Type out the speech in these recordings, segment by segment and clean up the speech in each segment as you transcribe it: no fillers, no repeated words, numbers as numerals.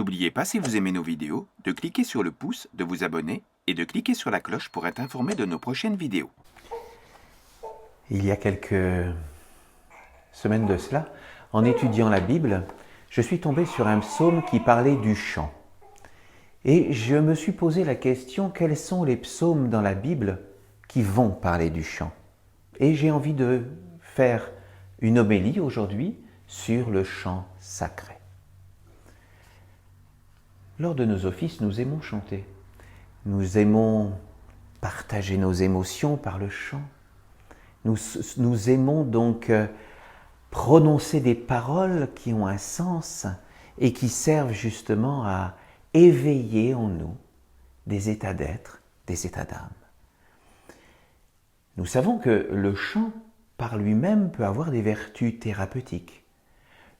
N'oubliez pas, si vous aimez nos vidéos, de cliquer sur le pouce, de vous abonner et de cliquer sur la cloche pour être informé de nos prochaines vidéos. Il y a quelques semaines de cela, en étudiant la Bible, je suis tombé sur un psaume qui parlait du chant. Et je me suis posé la question, quels sont les psaumes dans la Bible qui vont parler du chant? Et j'ai envie de faire une homélie aujourd'hui sur le chant sacré. Lors de nos offices, nous aimons chanter. Nous aimons partager nos émotions par le chant. Nous aimons donc prononcer des paroles qui ont un sens et qui servent justement à éveiller en nous des états d'être, des états d'âme. Nous savons que le chant, par lui-même, peut avoir des vertus thérapeutiques.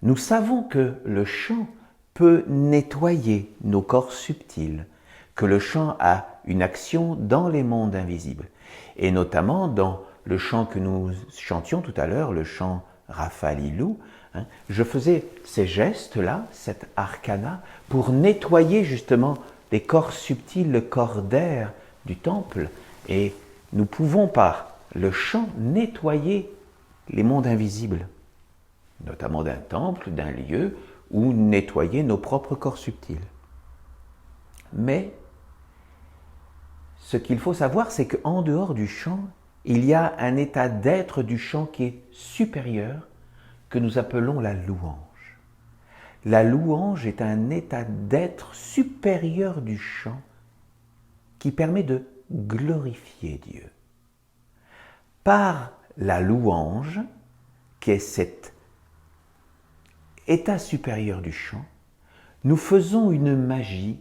Nous savons que le chant peut nettoyer nos corps subtils, que le chant a une action dans les mondes invisibles, et notamment dans le chant que nous chantions tout à l'heure, le chant Rafalilou, je faisais ces gestes-là, cette arcana, pour nettoyer justement les corps subtils, le corps d'air du temple, et nous pouvons par le chant nettoyer les mondes invisibles, notamment d'un temple, d'un lieu, ou nettoyer nos propres corps subtils. Mais ce qu'il faut savoir, c'est qu'en dehors du chant, il y a un état d'être du chant qui est supérieur, que nous appelons la louange. La louange est un état d'être supérieur du chant qui permet de glorifier Dieu. Par la louange, qui est cet état supérieur du chant, nous faisons une magie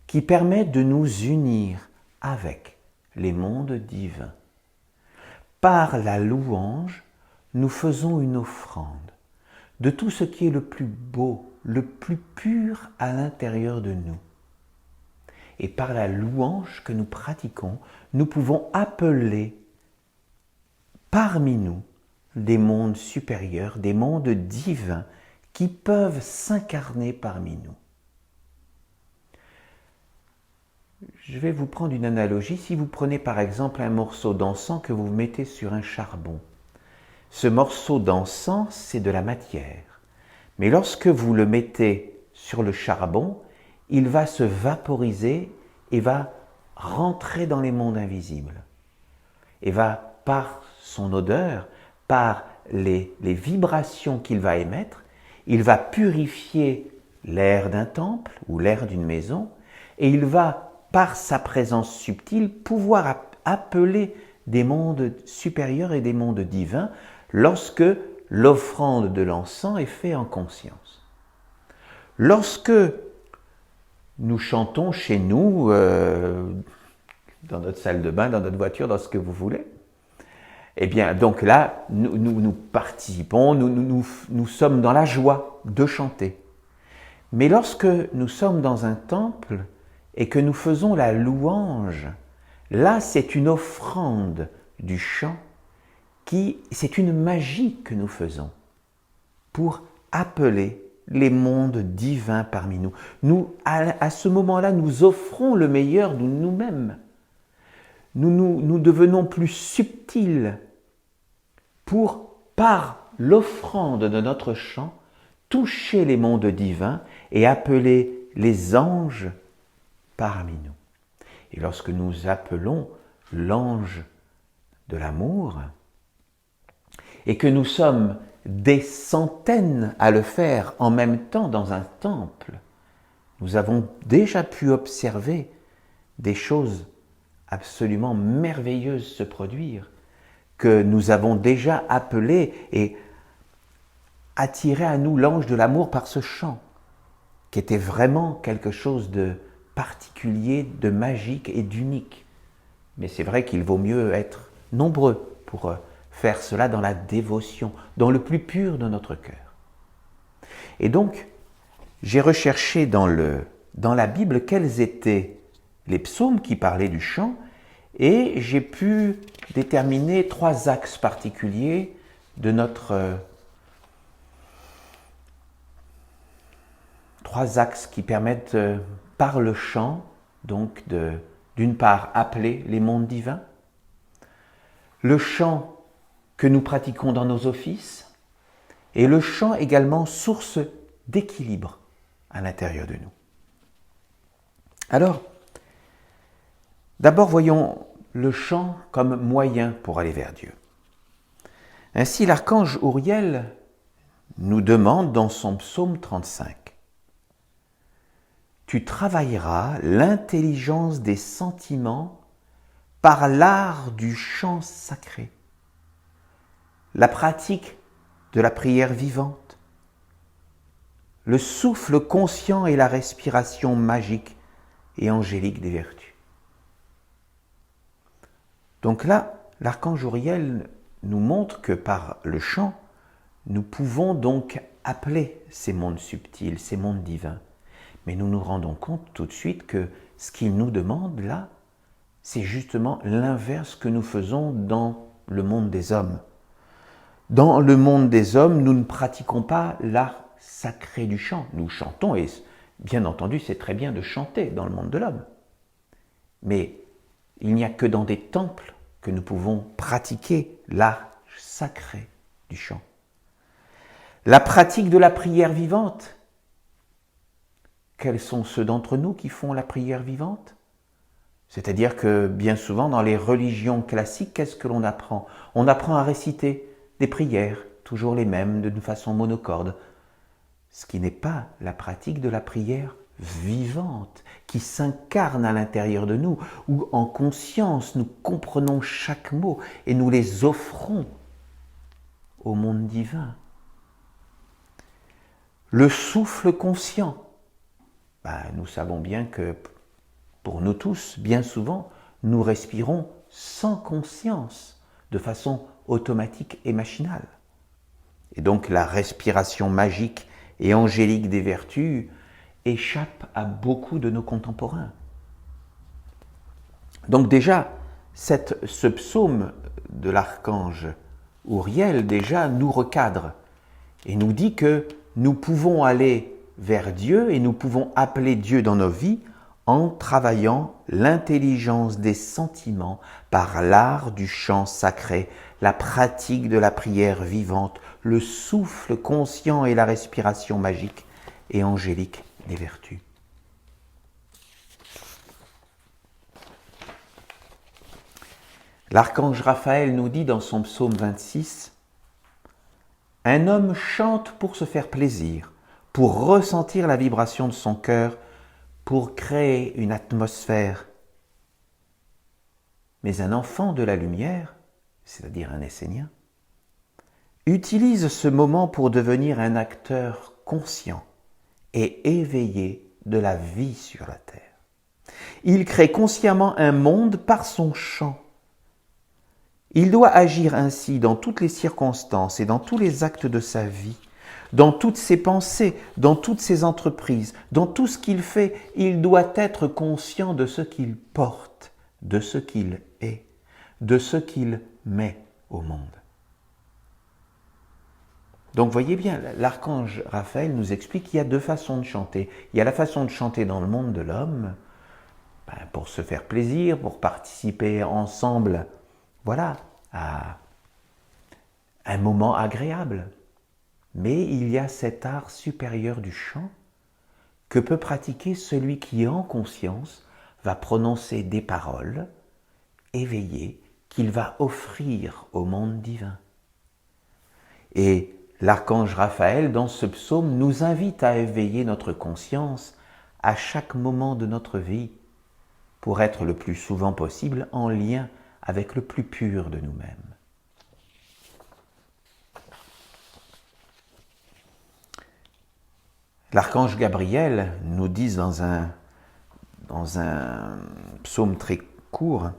qui permet de nous unir avec les mondes divins. Par la louange, nous faisons une offrande de tout ce qui est le plus beau, le plus pur à l'intérieur de nous. Et par la louange que nous pratiquons, nous pouvons appeler parmi nous des mondes supérieurs, des mondes divins qui peuvent s'incarner parmi nous. Je vais vous prendre une analogie. Si vous prenez par exemple un morceau d'encens que vous mettez sur un charbon, ce morceau d'encens, c'est de la matière. Mais lorsque vous le mettez sur le charbon, il va se vaporiser et va rentrer dans les mondes invisibles. Et va, par son odeur, par les vibrations qu'il va émettre, il va purifier l'air d'un temple ou l'air d'une maison, et il va, par sa présence subtile, pouvoir appeler des mondes supérieurs et des mondes divins lorsque l'offrande de l'encens est faite en conscience. Lorsque nous chantons chez nous, dans notre salle de bain, dans notre voiture, dans ce que vous voulez, eh bien, donc là, nous participons, nous sommes dans la joie de chanter. Mais lorsque nous sommes dans un temple et que nous faisons la louange, là, c'est une offrande du chant, c'est une magie que nous faisons pour appeler les mondes divins parmi nous. À ce moment-là, nous offrons le meilleur de nous-mêmes. Nous devenons plus subtils pour, par l'offrande de notre chant, toucher les mondes divins et appeler les anges parmi nous. Et lorsque nous appelons l'ange de l'amour, et que nous sommes des centaines à le faire en même temps dans un temple, nous avons déjà pu observer des choses absolument merveilleuses se produire, que nous avons déjà appelé et attiré à nous l'ange de l'amour par ce chant, qui était vraiment quelque chose de particulier, de magique et d'unique. Mais c'est vrai qu'il vaut mieux être nombreux pour faire cela dans la dévotion, dans le plus pur de notre cœur. Et donc, j'ai recherché dans la Bible quels étaient les psaumes qui parlaient du chant, et j'ai pu déterminer 3 axes particuliers de notre 3 axes qui permettent, par le chant, donc d'une part, appeler les mondes divins, le chant que nous pratiquons dans nos offices, et le chant également source d'équilibre à l'intérieur de nous. Alors, d'abord voyons le chant comme moyen pour aller vers Dieu. Ainsi, l'archange Uriel nous demande dans son psaume 35 « Tu travailleras l'intelligence des sentiments par l'art du chant sacré, la pratique de la prière vivante, le souffle conscient et la respiration magique et angélique des vertus. » Donc là, l'archange Uriel nous montre que par le chant, nous pouvons donc appeler ces mondes subtils, ces mondes divins. Mais nous nous rendons compte tout de suite que ce qu'il nous demande là, c'est justement l'inverse que nous faisons dans le monde des hommes. Dans le monde des hommes, nous ne pratiquons pas l'art sacré du chant. Nous chantons et bien entendu, c'est très bien de chanter dans le monde de l'homme. Mais il n'y a que dans des temples que nous pouvons pratiquer l'art sacré du chant. La pratique de la prière vivante. Quels sont ceux d'entre nous qui font la prière vivante? C'est-à-dire que bien souvent dans les religions classiques, qu'est-ce que l'on apprend? On apprend à réciter des prières, toujours les mêmes, d'une façon monocorde. Ce qui n'est pas la pratique de la prière vivante, qui s'incarne à l'intérieur de nous, où en conscience nous comprenons chaque mot et nous les offrons au monde divin. Le souffle conscient. Nous savons bien que pour nous tous, bien souvent, nous respirons sans conscience, de façon automatique et machinale. Et donc la respiration magique et angélique des vertus échappe à beaucoup de nos contemporains. Donc déjà, ce psaume de l'archange Uriel déjà nous recadre et nous dit que nous pouvons aller vers Dieu et nous pouvons appeler Dieu dans nos vies en travaillant l'intelligence des sentiments par l'art du chant sacré, la pratique de la prière vivante, le souffle conscient et la respiration magique et angélique des vertus. L'archange Raphaël nous dit dans son psaume 26 « Un homme chante pour se faire plaisir, pour ressentir la vibration de son cœur, pour créer une atmosphère. Mais un enfant de la lumière, c'est-à-dire un essénien, utilise ce moment pour devenir un acteur conscient et éveillé de la vie sur la terre. Il crée consciemment un monde par son chant. Il doit agir ainsi dans toutes les circonstances et dans tous les actes de sa vie, dans toutes ses pensées, dans toutes ses entreprises, dans tout ce qu'il fait. Il doit être conscient de ce qu'il porte, de ce qu'il est, de ce qu'il met au monde. Donc voyez bien, l'archange Raphaël nous explique qu'il y a 2 façons de chanter. Il y a la façon de chanter dans le monde de l'homme, pour se faire plaisir, pour participer ensemble, à un moment agréable. Mais il y a cet art supérieur du chant que peut pratiquer celui qui, en conscience, va prononcer des paroles éveillées qu'il va offrir au monde divin. Et l'archange Raphaël, dans ce psaume, nous invite à éveiller notre conscience à chaque moment de notre vie pour être le plus souvent possible en lien avec le plus pur de nous-mêmes. L'archange Gabriel nous dit dans un psaume très court,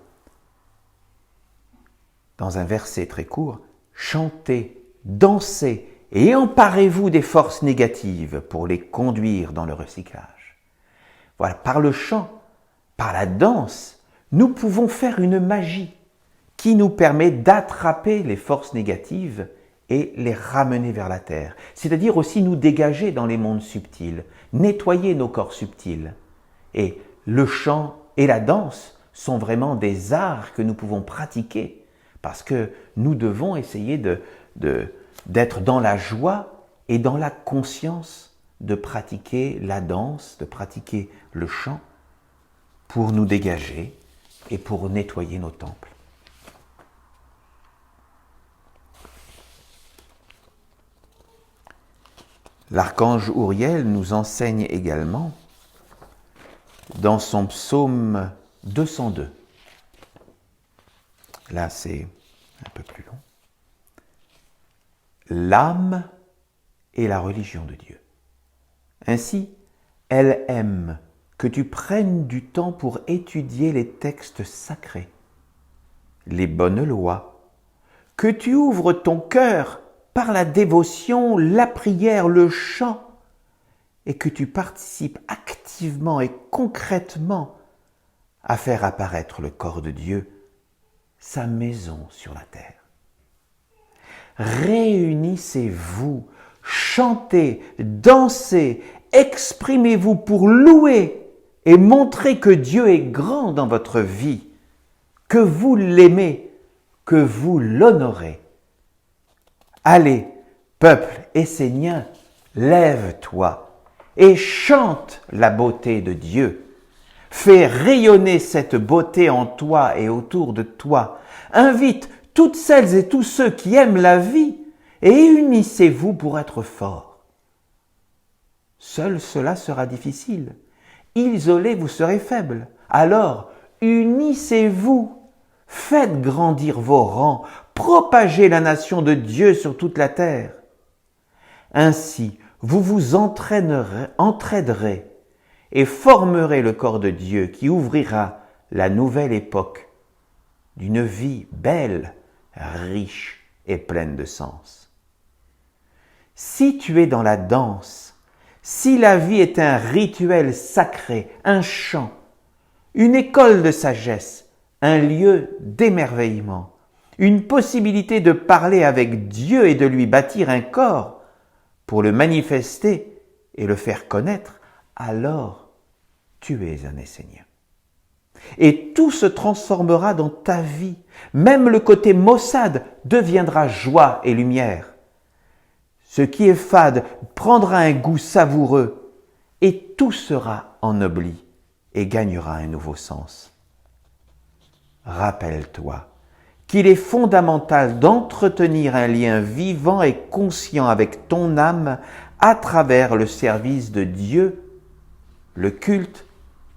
dans un verset très court, « Chantez, dansez et emparez-vous des forces négatives pour les conduire dans le recyclage. » Voilà, par le chant, par la danse, nous pouvons faire une magie qui nous permet d'attraper les forces négatives et les ramener vers la terre. C'est-à-dire aussi nous dégager dans les mondes subtils, nettoyer nos corps subtils. Et le chant et la danse sont vraiment des arts que nous pouvons pratiquer parce que nous devons essayer d'être dans la joie et dans la conscience de pratiquer la danse, de pratiquer le chant pour nous dégager et pour nettoyer nos temples. L'archange Uriel nous enseigne également dans son psaume 202. Là, c'est un peu plus long. L'âme est la religion de Dieu. Ainsi, elle aime que tu prennes du temps pour étudier les textes sacrés, les bonnes lois, que tu ouvres ton cœur par la dévotion, la prière, le chant, et que tu participes activement et concrètement à faire apparaître le corps de Dieu, sa maison sur la terre. Réunissez-vous, chantez, dansez, exprimez-vous pour louer et montrer que Dieu est grand dans votre vie, que vous l'aimez, que vous l'honorez. Allez, peuple essénien, lève-toi et chante la beauté de Dieu. Fais rayonner cette beauté en toi et autour de toi. Invite toutes celles et tous ceux qui aiment la vie et unissez-vous pour être forts. Seul cela sera difficile. Isolés, vous serez faibles. Alors, unissez-vous. Faites grandir vos rangs. Propagez la nation de Dieu sur toute la terre. Ainsi, vous vous entraiderez et formerez le corps de Dieu qui ouvrira la nouvelle époque d'une vie belle, riche et pleine de sens. Si tu es dans la danse, si la vie est un rituel sacré, un chant, une école de sagesse, un lieu d'émerveillement, une possibilité de parler avec Dieu et de lui bâtir un corps pour le manifester et le faire connaître, alors tu es un Essénien. Et tout se transformera dans ta vie. Même le côté maussade deviendra joie et lumière. Ce qui est fade prendra un goût savoureux et tout sera ennobli et gagnera un nouveau sens. Rappelle-toi qu'il est fondamental d'entretenir un lien vivant et conscient avec ton âme à travers le service de Dieu, le culte,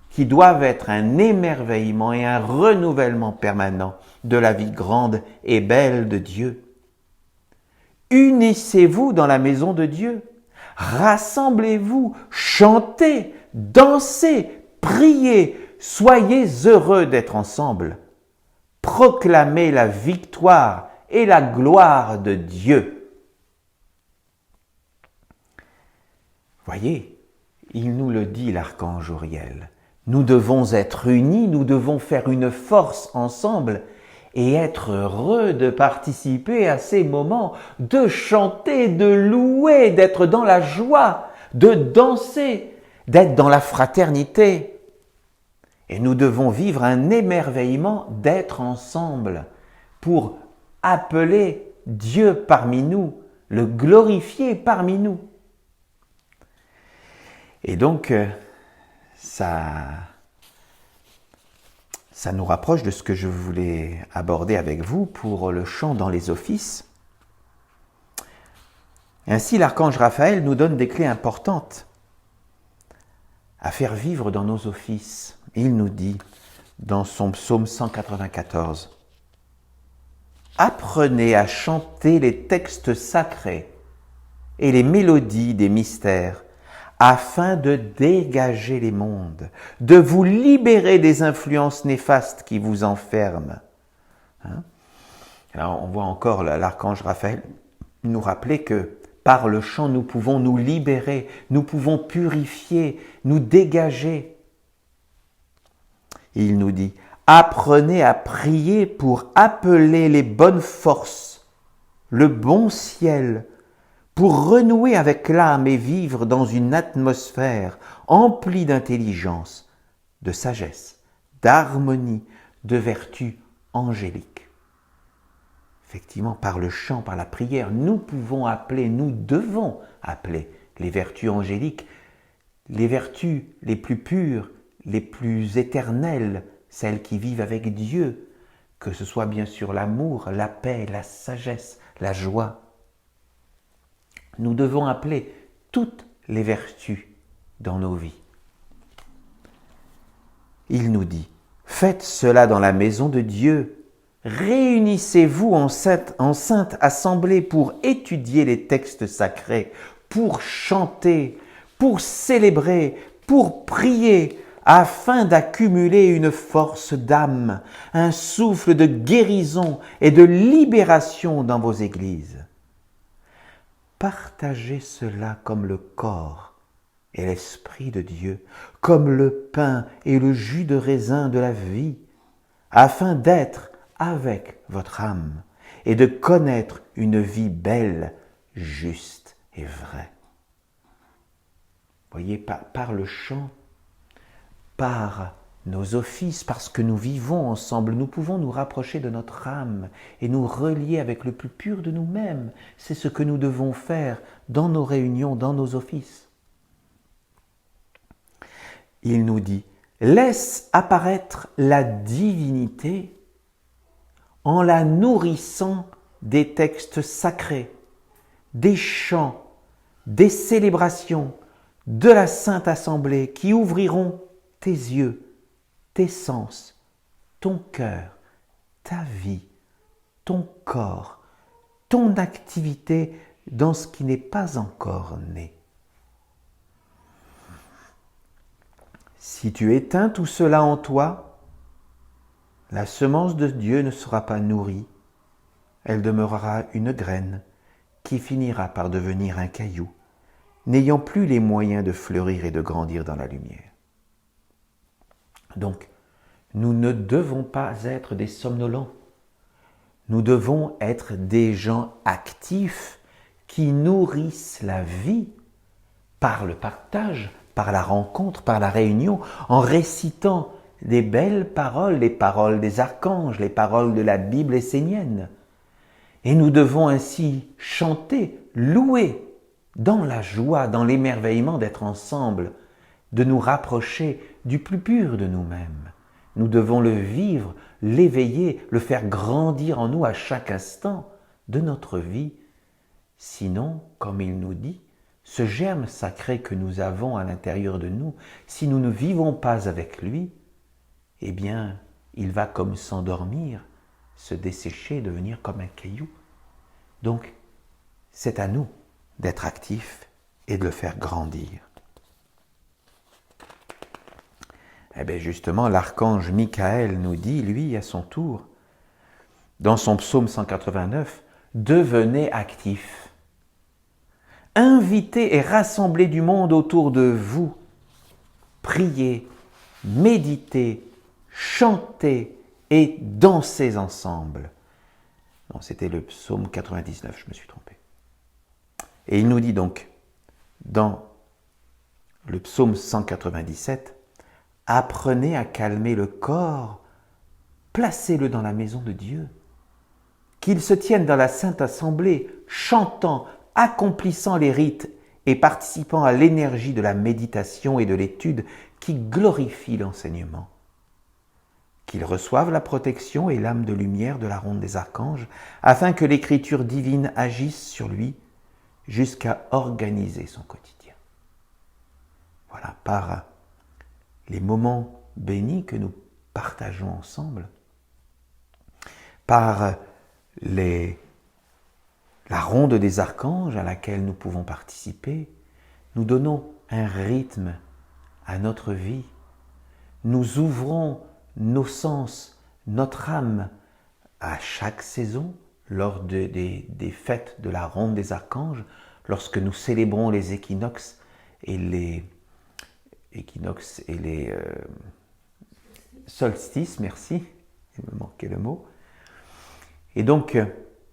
qui doivent être un émerveillement et un renouvellement permanent de la vie grande et belle de Dieu. Unissez-vous dans la maison de Dieu, rassemblez-vous, chantez, dansez, priez, soyez heureux d'être ensemble. Proclamez la victoire et la gloire de Dieu. Voyez, il nous le dit l'archange Uriel. Nous devons être unis, nous devons faire une force ensemble et être heureux de participer à ces moments, de chanter, de louer, d'être dans la joie, de danser, d'être dans la fraternité. Et nous devons vivre un émerveillement d'être ensemble pour appeler Dieu parmi nous, le glorifier parmi nous. Et donc, ça nous rapproche de ce que je voulais aborder avec vous pour le chant dans les offices. Ainsi, l'archange Raphaël nous donne des clés importantes à faire vivre dans nos offices. Il nous dit dans son psaume 194, « Apprenez à chanter les textes sacrés et les mélodies des mystères, afin de dégager les mondes, de vous libérer des influences néfastes qui vous enferment. » Alors on voit encore l'archange Raphaël nous rappeler que par le chant, nous pouvons nous libérer, nous pouvons purifier, nous dégager. Il nous dit, apprenez à prier pour appeler les bonnes forces le bon ciel, pour renouer avec l'âme et vivre dans une atmosphère emplie d'intelligence, de sagesse, d'harmonie, de vertu angélique. Effectivement, par le chant, par la prière, nous pouvons appeler, nous devons appeler les vertus angéliques, les vertus les plus pures, les plus éternelles, celles qui vivent avec Dieu, que ce soit bien sûr l'amour, la paix, la sagesse, la joie. Nous devons appeler toutes les vertus dans nos vies. Il nous dit, faites cela dans la maison de Dieu. Réunissez-vous en sainte assemblée pour étudier les textes sacrés, pour chanter, pour célébrer, pour prier, afin d'accumuler une force d'âme, un souffle de guérison et de libération dans vos églises. Partagez cela comme le corps et l'Esprit de Dieu, comme le pain et le jus de raisin de la vie, afin d'être avec votre âme et de connaître une vie belle, juste et vraie. Voyez, par le chant, par nos offices, parce que nous vivons ensemble, nous pouvons nous rapprocher de notre âme et nous relier avec le plus pur de nous-mêmes. C'est ce que nous devons faire dans nos réunions, dans nos offices. Il nous dit, laisse apparaître la divinité en la nourrissant des textes sacrés, des chants, des célébrations, de la Sainte Assemblée qui ouvriront tes yeux, tes sens, ton cœur, ta vie, ton corps, ton activité dans ce qui n'est pas encore né. Si tu éteins tout cela en toi, la semence de Dieu ne sera pas nourrie, elle demeurera une graine qui finira par devenir un caillou, n'ayant plus les moyens de fleurir et de grandir dans la lumière. Donc, nous ne devons pas être des somnolents. Nous devons être des gens actifs qui nourrissent la vie par le partage, par la rencontre, par la réunion, en récitant des belles paroles, les paroles des archanges, les paroles de la Bible essénienne. Et nous devons ainsi chanter, louer, dans la joie, dans l'émerveillement d'être ensemble, de nous rapprocher du plus pur de nous-mêmes. Nous devons le vivre, l'éveiller, le faire grandir en nous à chaque instant de notre vie. Sinon, comme il nous dit, ce germe sacré que nous avons à l'intérieur de nous, si nous ne vivons pas avec lui, eh bien, il va comme s'endormir, se dessécher, devenir comme un caillou. Donc, c'est à nous d'être actifs et de le faire grandir. Eh bien justement, l'archange Michael nous dit, lui, à son tour, dans son psaume 189, « Devenez actifs, invitez et rassemblez du monde autour de vous, priez, méditez, chantez et dansez ensemble. » Non, c'était le psaume 99, je me suis trompé. Et il nous dit donc, dans le psaume 197, « Apprenez à calmer le corps, placez-le dans la maison de Dieu, qu'il se tienne dans la Sainte Assemblée, chantant, accomplissant les rites et participant à l'énergie de la méditation et de l'étude qui glorifie l'enseignement. Qu'il reçoive la protection et l'âme de lumière de la ronde des archanges, afin que l'écriture divine agisse sur lui jusqu'à organiser son quotidien. » Voilà, par les moments bénis que nous partageons ensemble, par la ronde des archanges à laquelle nous pouvons participer, nous donnons un rythme à notre vie. Nous ouvrons nos sens, notre âme à chaque saison, lors des fêtes de la ronde des archanges, lorsque nous célébrons les équinoxes et les solstices, merci, il me manquait le mot. Et donc,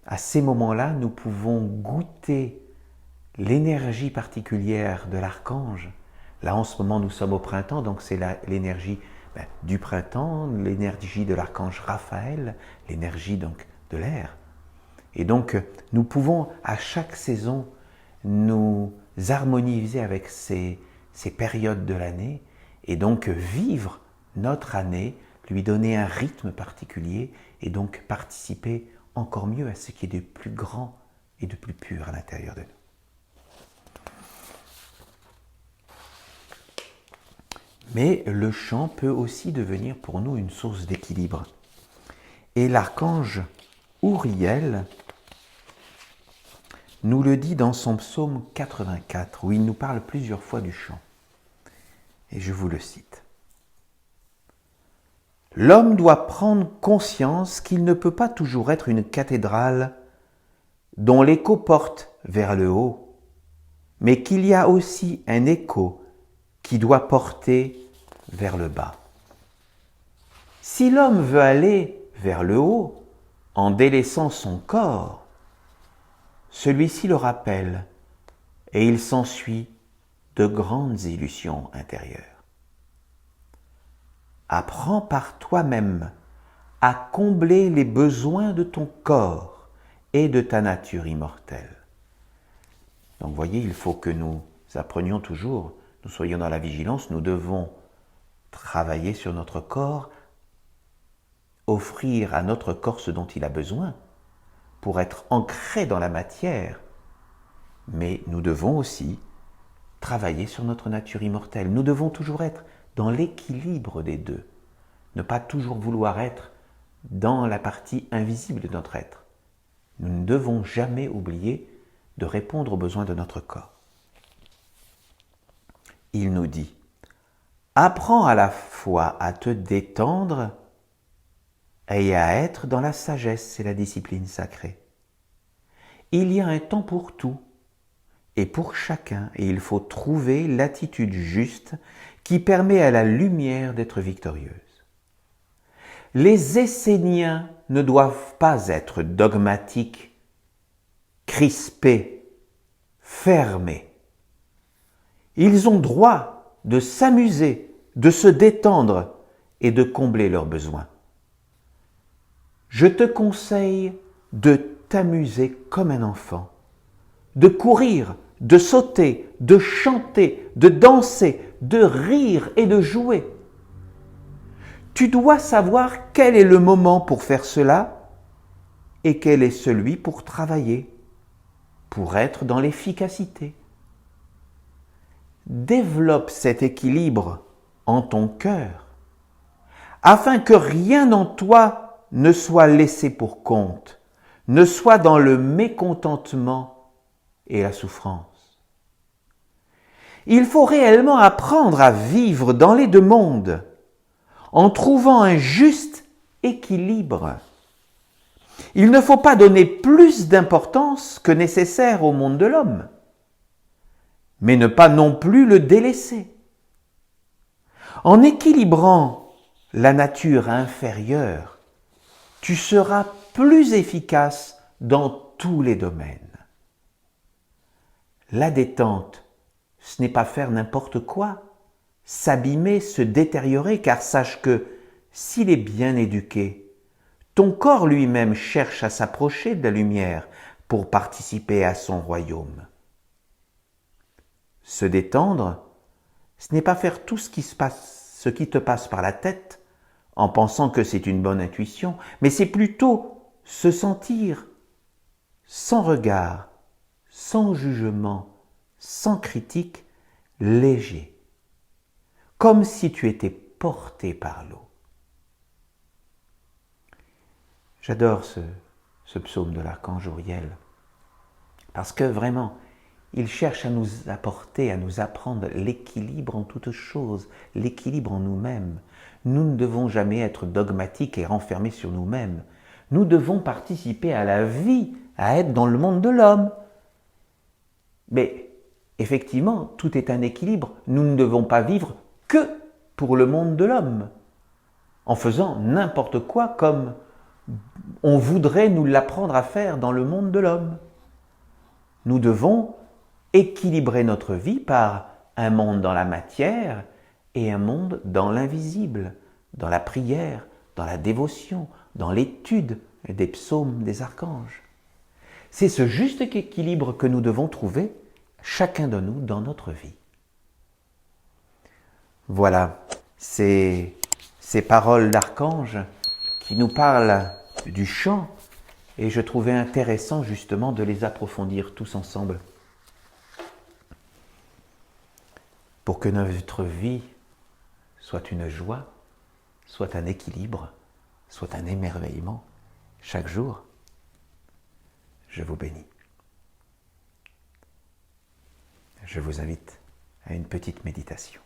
À ces moments-là, nous pouvons goûter l'énergie particulière de l'archange. Là, en ce moment, nous sommes au printemps, donc c'est l'énergie du printemps, l'énergie de l'archange Raphaël, l'énergie donc de l'air. Et donc, nous pouvons à chaque saison nous harmoniser avec ces périodes de l'année et donc vivre notre année, lui donner un rythme particulier et donc participer encore mieux à ce qui est de plus grand et de plus pur à l'intérieur de nous. Mais le chant peut aussi devenir pour nous une source d'équilibre. Et l'archange Uriel nous le dit dans son psaume 84, où il nous parle plusieurs fois du chant. Et je vous le cite. « L'homme doit prendre conscience qu'il ne peut pas toujours être une cathédrale dont l'écho porte vers le haut, mais qu'il y a aussi un écho qui doit porter vers le bas. Si l'homme veut aller vers le haut en délaissant son corps, celui-ci le rappelle et il s'ensuit de grandes illusions intérieures. Apprends par toi-même à combler les besoins de ton corps et de ta nature immortelle. » Donc, voyez, il faut que nous apprenions toujours, nous soyons dans la vigilance, nous devons travailler sur notre corps, offrir à notre corps ce dont il a besoin pour être ancré dans la matière. Mais nous devons aussi travailler sur notre nature immortelle. Nous devons toujours être dans l'équilibre des deux, ne pas toujours vouloir être dans la partie invisible de notre être. Nous ne devons jamais oublier de répondre aux besoins de notre corps. Il nous dit « Apprends à la fois à te détendre et à être dans la sagesse et la discipline sacrée. Il y a un temps pour tout et pour chacun, et il faut trouver l'attitude juste qui permet à la lumière d'être victorieuse. Les Esséniens ne doivent pas être dogmatiques, crispés, fermés. Ils ont droit de s'amuser, de se détendre et de combler leurs besoins. Je te conseille de t'amuser comme un enfant, de courir, de sauter, de chanter, de danser, de rire et de jouer. Tu dois savoir quel est le moment pour faire cela et quel est celui pour travailler, pour être dans l'efficacité. Développe cet équilibre en ton cœur, afin que rien en toi ne soit laissé pour compte, ne soit dans le mécontentement et la souffrance. Il faut réellement apprendre à vivre dans les deux mondes, en trouvant un juste équilibre. Il ne faut pas donner plus d'importance que nécessaire au monde de l'homme, mais ne pas non plus le délaisser. En équilibrant la nature inférieure, tu seras plus efficace dans tous les domaines. La détente, ce n'est pas faire n'importe quoi, s'abîmer, se détériorer, car sache que s'il est bien éduqué, ton corps lui-même cherche à s'approcher de la lumière pour participer à son royaume. Se détendre, ce n'est pas faire tout ce qui te passe par la tête en pensant que c'est une bonne intuition, mais c'est plutôt se sentir sans regard, sans jugement, sans critique, léger, comme si tu étais porté par l'eau. J'adore ce psaume de l'archange Uriel, parce que vraiment, il cherche à nous apporter, à nous apprendre l'équilibre en toutes choses, l'équilibre en nous-mêmes. Nous ne devons jamais être dogmatiques et renfermés sur nous-mêmes. Nous devons participer à la vie, à être dans le monde de l'homme. Mais effectivement, tout est un équilibre. Nous ne devons pas vivre que pour le monde de l'homme, en faisant n'importe quoi comme on voudrait nous l'apprendre à faire dans le monde de l'homme. Nous devons équilibrer notre vie par un monde dans la matière et un monde dans l'invisible, dans la prière, dans la dévotion, dans l'étude des psaumes des archanges. C'est ce juste équilibre que nous devons trouver, chacun de nous, dans notre vie. Voilà, ces paroles d'archange qui nous parlent du chant, et je trouvais intéressant justement de les approfondir tous ensemble pour que notre vie soit une joie, soit un équilibre, soit un émerveillement chaque jour. Je vous bénis. Je vous invite à une petite méditation.